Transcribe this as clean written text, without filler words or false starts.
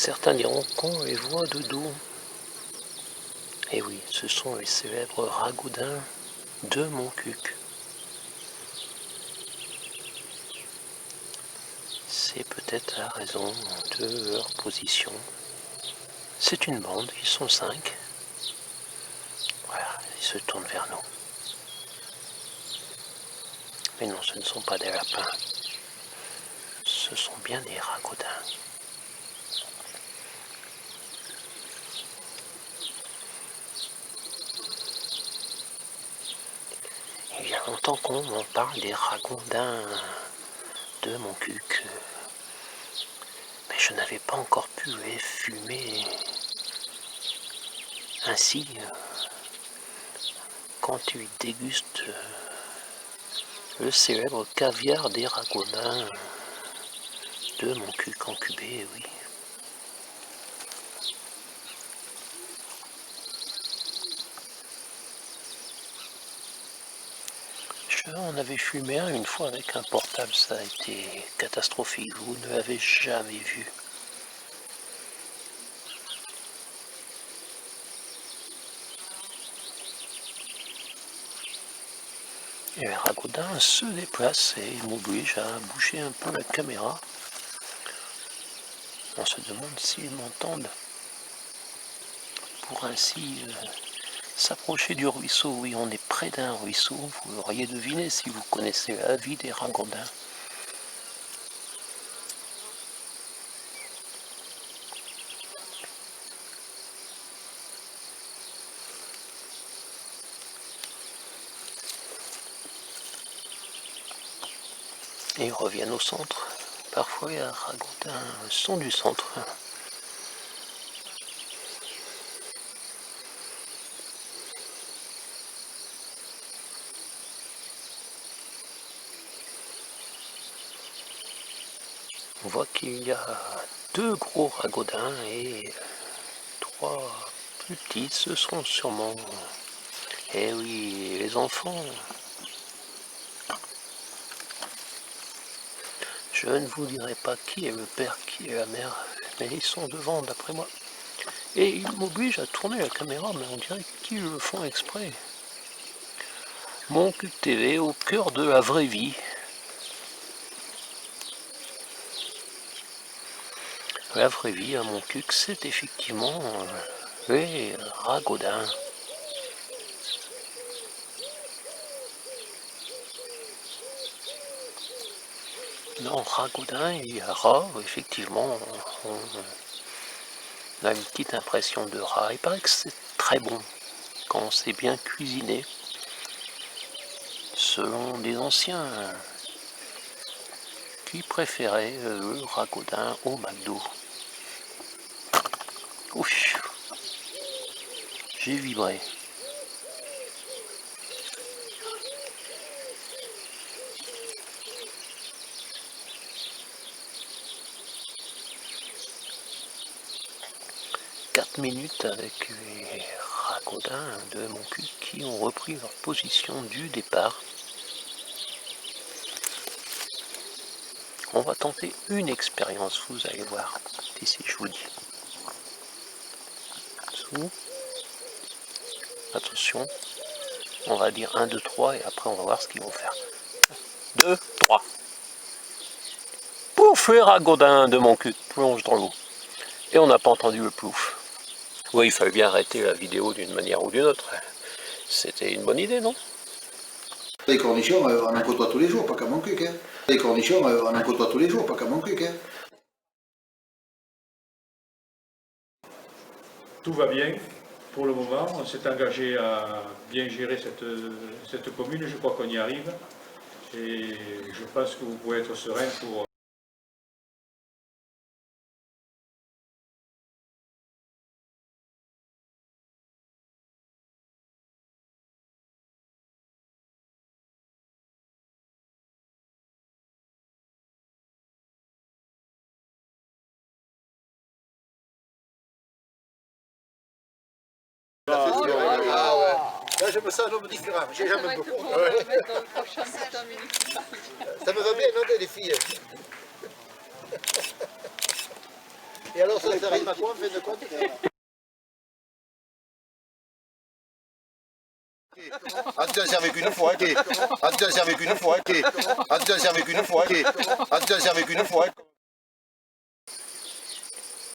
Certains diront qu'on les voit de dos. Et oui, ce sont les célèbres ragondins de Montcuq. C'est peut-être la raison de leur position. C'est une bande, ils sont 5. Voilà, ils se tournent vers nous. Mais non, ce ne sont pas des lapins. Ce sont bien des ragondins. Il y a longtemps qu'on m'en parle des ragondins de Montcuq. Mais je n'avais pas encore pu les fumer. Ainsi, quand tu dégustes le célèbre caviar des ragondins de Montcuq en Cubé, oui. Je en avais fumé un une fois avec un portable, ça a été catastrophique, vous ne l'avez jamais vu. Et les ragondins se déplacent et m'obligent à bouger un peu la caméra. On se demande s'ils m'entendent pour ainsi s'approcher du ruisseau. Oui, on est près d'un ruisseau, vous l'auriez deviné si vous connaissez la vie des ragondins. Et ils reviennent au centre. Parfois les ragondins sont du centre. On voit qu'il y a 2 gros ragondins et 3 plus petits. Ce sont sûrement... Eh oui, les enfants. Je ne vous dirai pas qui est le père, qui est la mère, mais ils sont devant d'après moi. Et ils m'obligent à tourner la caméra, mais on dirait qu'ils le font exprès. Montcuq TV au cœur de la vraie vie. La vraie vie à Montcuq, c'est effectivement les ragondins. Non, ragondin, il y a rat, effectivement, on a une petite impression de rat. Il paraît que c'est très bon quand c'est bien cuisiné, selon des anciens qui préféraient le ragondin au McDo. Ouf, j'ai vibré. Minutes avec les ragondins de Montcuq qui ont repris leur position du départ. On va tenter une expérience, vous allez voir, ici je vous dis. Sous. Attention, on va dire 1, 2, 3 et après on va voir ce qu'ils vont faire. 2, 3. Pouf, les ragondins de Montcuq plongent dans l'eau. Et on n'a pas entendu le plouf. Oui, il fallait bien arrêter la vidéo d'une manière ou d'une autre. C'était une bonne idée, non? Les cornichons, on en côtoie tous les jours, pas qu'à Montcuq. Hein. Les cornichons, on en côtoie tous les jours, pas qu'à Montcuq. Hein. Tout va bien pour le moment. On s'est engagé à bien gérer cette commune. Je crois qu'on y arrive. Et je pense que vous pouvez être serein pour... Ah ouais. Là je me sens un homme différent, j'ai jamais beaucoup. Ouais. Ça me va bien, non, les filles. Et alors, ça arrive à quoi, en fin de compte? Ah, tu t'en servais qu'une fois, ok. Ah, tu t'en servais qu'une fois, ok. Ah, tu t'en servais qu'une fois, ok. Ah, tu t'en servais qu'une fois.